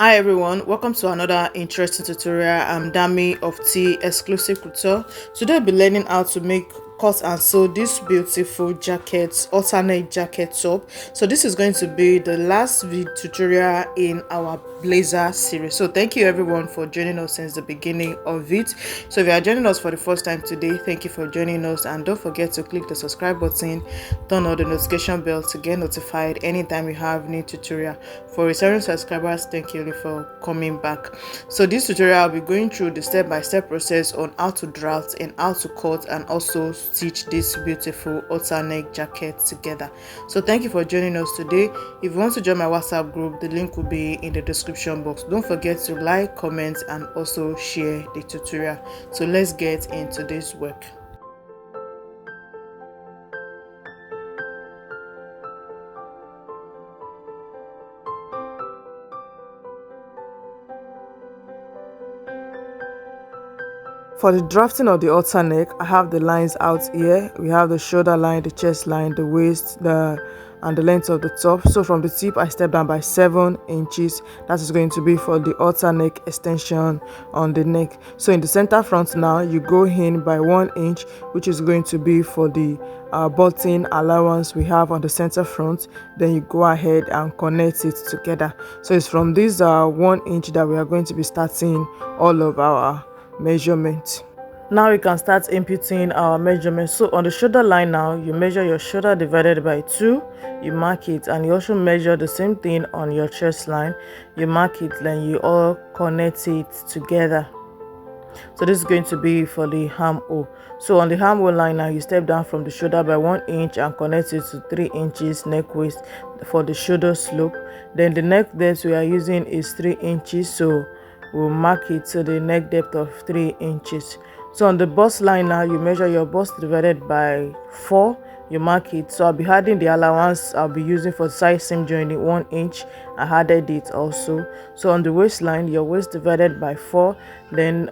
Hi everyone, welcome to another interesting tutorial. I'm Dami of T Exclusive Couture. Today I'll be learning how to make cut and sew this beautiful jacket, alternate jacket top. So this is going to be the last tutorial in our blazer series. So thank you everyone for joining us since the beginning of it. So if you are joining us for the first time today, thank you for joining us, and don't forget to click the subscribe button, turn on the notification bell to get notified anytime we have new tutorial. For returning subscribers, thank you for coming back. So this tutorial I'll be going through the step-by-step process on how to draft and how to cut and also stitch this beautiful alternate jacket together. So thank you for joining us today. If you want to join my WhatsApp group, the link will be in the description box. Don't forget to like, comment, and also share the tutorial. So let's get into this work. For the drafting of the alternate, I have the lines out here. We have the shoulder line, the chest line, the waist, and the length of the top. So from the tip, I step down by 7 inches. That is going to be for the alternate extension on the neck. So in the center front now, you go in by 1 inch, which is going to be for the button allowance we have on the center front. Then you go ahead and connect it together. So it's from this 1 inch that we are going to be starting all of our measurement. Now we can start inputting our measurements. So on the shoulder line now, you measure your shoulder divided by 2, you mark it, and you also measure the same thing on your chest line. You mark it, then you all connect it together. So this is going to be for the armhole. So on the armhole line now, you step down from the shoulder by 1 inch and connect it to 3 inches neck waist for the shoulder slope. Then the neck depth we are using is 3 inches, so we'll mark it to the neck depth of 3 inches. So on the bust line now, you measure your bust divided by 4, you mark it. So I'll be adding the allowance I'll be using for side seam joining 1 inch. I added it also. So on the waistline, your waist divided by 4, then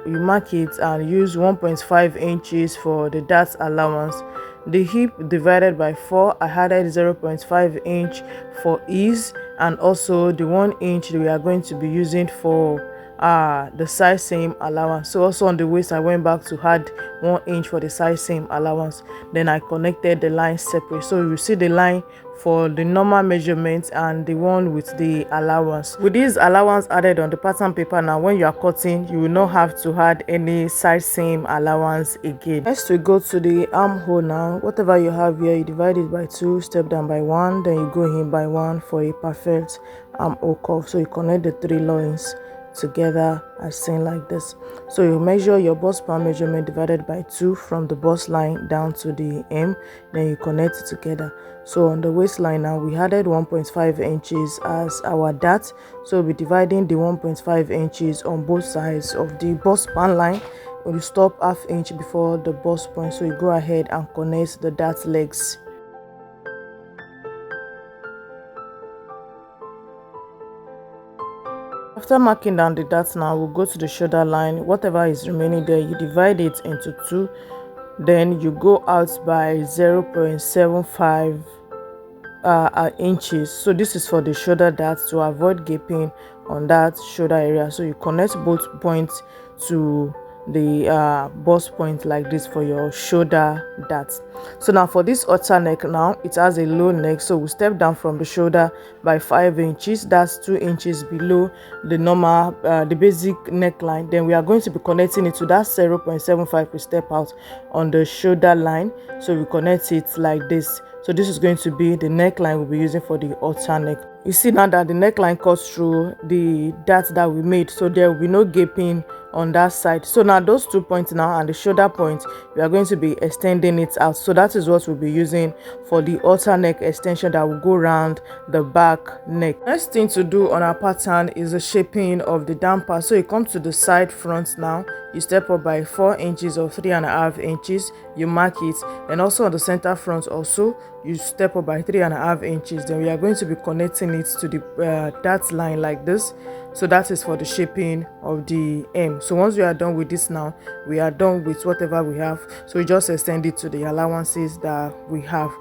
you mark it and use 1.5 inches for the dart allowance. The hip divided by 4, I added 0.5 inch for ease, and also the 1 inch we are going to be using for the side seam allowance. So also on the waist, I went back to add 1 inch for the side seam allowance. Then I connected the lines separate. So you see the line for the normal measurement and the one with the allowance. With this allowance added on the pattern paper, now when you are cutting, you will not have to add any side seam allowance again. Next we go to the armhole now. Whatever you have here, you divide it by 2, step down by 1, then you go in by 1 for a perfect armhole curve. So you connect the 3 loins together as seen like this. So you measure your bust span measurement divided by 2 from the bust line down to the hem, then you connect it together. So on the waistline now, we added 1.5 inches as our dart, so we'll be dividing the 1.5 inches on both sides of the bust span line. When you stop ½ inch before the bust point, so you go ahead and connect the dart legs. After marking down the darts now, we'll go to the shoulder line. Whatever is remaining there, you divide it into 2, then you go out by 0.75 inches. So this is for the shoulder darts to avoid gaping on that shoulder area. So you connect both points to the bust point like this for your shoulder darts. So now for this outer neck now, it has a low neck, so we step down from the shoulder by 5 inches. That's 2 inches below the normal the basic neckline. Then we are going to be connecting it to that 0.75 we step out on the shoulder line. So we connect it like this. So this is going to be the neckline we'll be using for the outer neck. You see now that the neckline cuts through the dart that we made, so there will be no gaping on that side. So now those 2 points now and the shoulder point, we are going to be extending it out. So that is what we'll be using for the outer neck extension that will go around the back neck. Next thing to do on our pattern is the shaping of the damper. So you come to the side front now, you step up by 4 inches or 3.5 inches, you mark it, and also on the center front also you step up by 3.5 inches. Then we are going to be connecting it to the dart line like this. So that is for the shaping of the hem. So once we are done with this now, we are done with whatever we have. So we just extend it to the allowances that we have.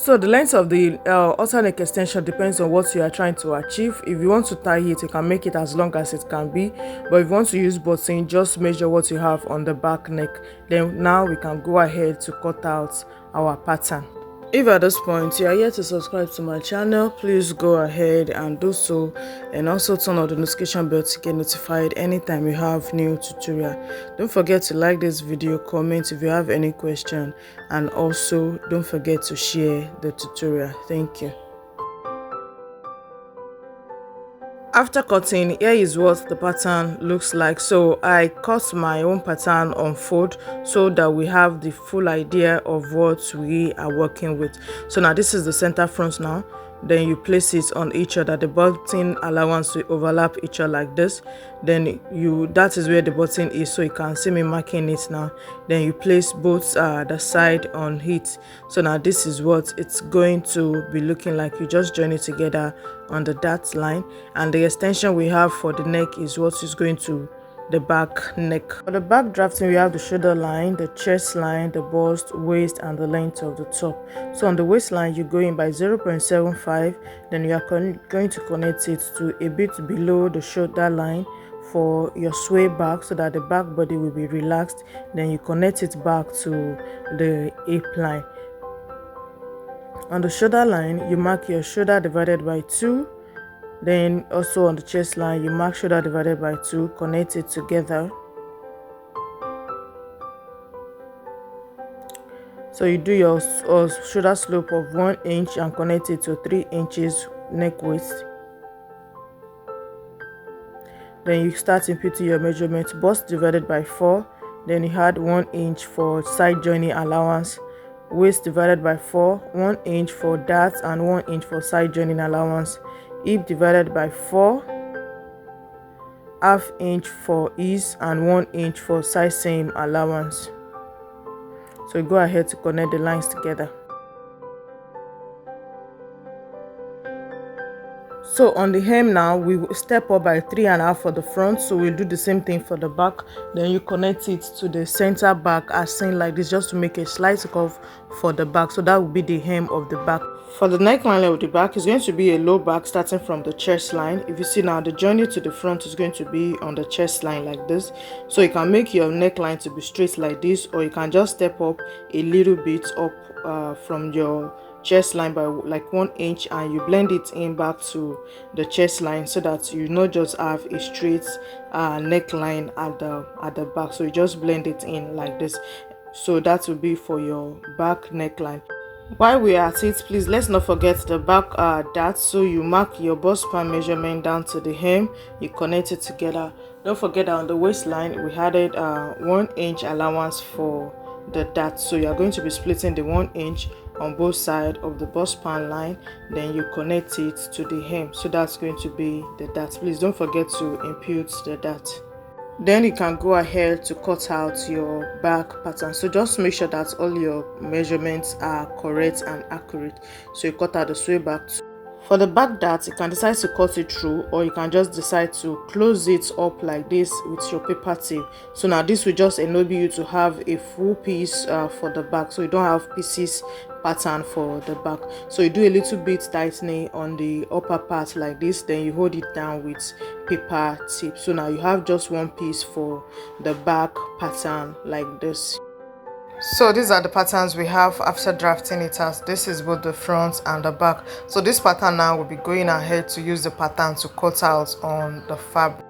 So the length of the outer neck extension depends on what you are trying to achieve. If you want to tie it, you can make it as long as it can be, but if you want to use button, just measure what you have on the back neck. Then now we can go ahead to cut out our pattern. If at this point you are yet to subscribe to my channel, please go ahead and do so, and also turn on the notification bell to get notified anytime we have new tutorial. Don't forget to like this video, comment if you have any question, and also don't forget to share the tutorial. Thank you. After cutting, here is what the pattern looks like. So I cut my own pattern on fold so that we have the full idea of what we are working with. So now this is the center front now. Then you place it on each other. The button allowance to overlap each other like this. Then that is where the button is, so you can see me marking it now. Then you place both the side on it. So now this is what it's going to be looking like. You just join it together on the dart line, and the extension we have for the neck is what is going to the back neck. For the back drafting, we have the shoulder line, the chest line, the bust, waist, and the length of the top. So on the waistline, you go in by 0.75, then you are going to connect it to a bit below the shoulder line for your sway back, so that the back body will be relaxed. Then you connect it back to the hip line. On the shoulder line, you mark your shoulder divided by 2. Then also on the chest line, you mark shoulder divided by 2, connect it together. So you do your shoulder slope of 1 inch and connect it to 3 inches neck waist. Then you start imputing your measurement. Bust divided by 4. Then you add 1 inch for side joining allowance. Waist divided by 4, 1 inch for dart and 1 inch for side joining allowance. Hip divided by 4, half inch for ease and 1 inch for side seam allowance. So you go ahead to connect the lines together. So on the hem now, we will step up by 3.5 for the front, so we'll do the same thing for the back. Then you connect it to the center back as seen like this, just to make a slight curve for the back. So that will be the hem of the back. For the neckline of the back, is going to be a low back starting from the chest line. If you see now, the journey to the front is going to be on the chest line like this. So you can make your neckline to be straight like this, or you can just step up a little bit up from your chest line by like 1 inch, and you blend it in back to the chest line, so that you not just have a straight neckline at the back. So you just blend it in like this. So that will be for your back neckline. While we are at it, please let's not forget the back dart. So you mark your bust span measurement down to the hem, you connect it together. Don't forget that on the waistline we added 1 inch allowance for the dart. So you are going to be splitting the 1 inch on both sides of the bust span line, then you connect it to the hem. So that's going to be the dart. Please don't forget to impute the dart. Then you can go ahead to cut out your back pattern. So just make sure that all your measurements are correct and accurate. So you cut out the sway back. For the back dart, you can decide to cut it through, or you can just decide to close it up like this with your paper tape. So now this will just enable you to have a full piece for the back, so you don't have pieces pattern for the back. So you do a little bit tightening on the upper part like this, then you hold it down with paper tape. So now you have just one piece for the back pattern like this. So these are the patterns we have after drafting it out. This is both the front and the back. So this pattern now will be going ahead to use the pattern to cut out on the fabric.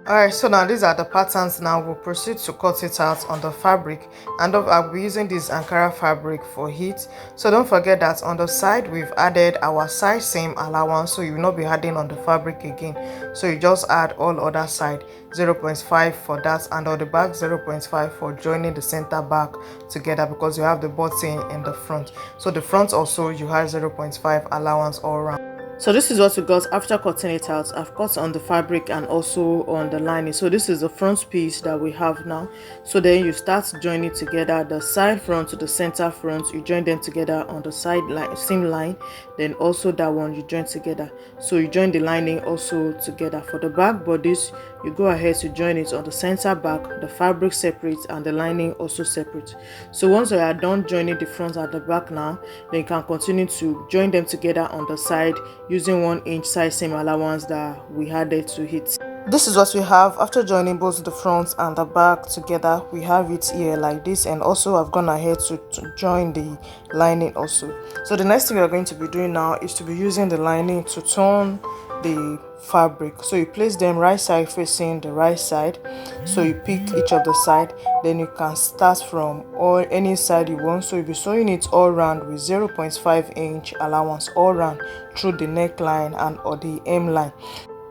Alright, so now these are the patterns. Now we'll proceed to cut it out on the fabric, and I'll be using this Ankara fabric for heat. So don't forget that on the side we've added our side seam allowance, so you will not be adding on the fabric again. So you just add all other side 0.5 for that, and on the back 0.5 for joining the center back together, because you have the button in the front. So the front also you have 0.5 allowance all around. So this is what we got after cutting it out. I've cut on the fabric and also on the lining. So this is the front piece that we have now. So then you start joining it together, the side front to the center front. You join them together on the side line, seam line. then also that one you join together. So you join the lining also together. For the back bodice, you go ahead to join it on the center back, the fabric separate and the lining also separate. So once you are done joining the front and the back now, then you can continue to join them together on the side using 1 inch size seam allowance that we added to it. This is what we have after joining both the front and the back together. We have it here like this, and also I've gone ahead to join the lining also. So the next thing we are going to be doing now is to be using the lining to turn the fabric. So you place them right side facing the right side, so you pick each of the side, then you can start from any side you want. So you'll be sewing it all round with 0.5 inch allowance all round through the neckline and or the hemline.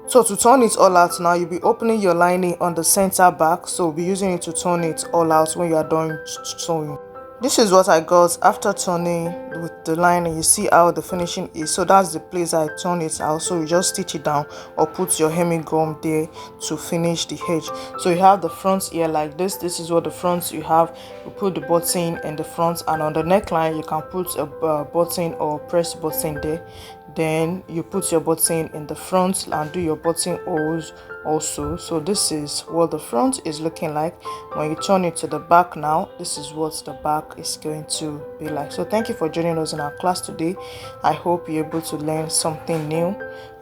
So to turn it all out now, you'll be opening your lining on the center back, so we'll be using it to turn it all out when you are done sewing. This is what I got after turning with the lining. You see how the finishing is. So that's the place I turn it out. So you just stitch it down or put your hemming gum there to finish the edge. So you have the front here like this. This is what the front you have. You put the button in the front, and on the neckline you can put a button or press button there. Then you put your button in the front and do your button holes also. So this is what the front is looking like. When you turn it to the back now, this is what the back is going to be like. So thank you for joining us in our class today. I hope you're able to learn something new,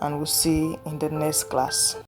and we'll see you in the next class.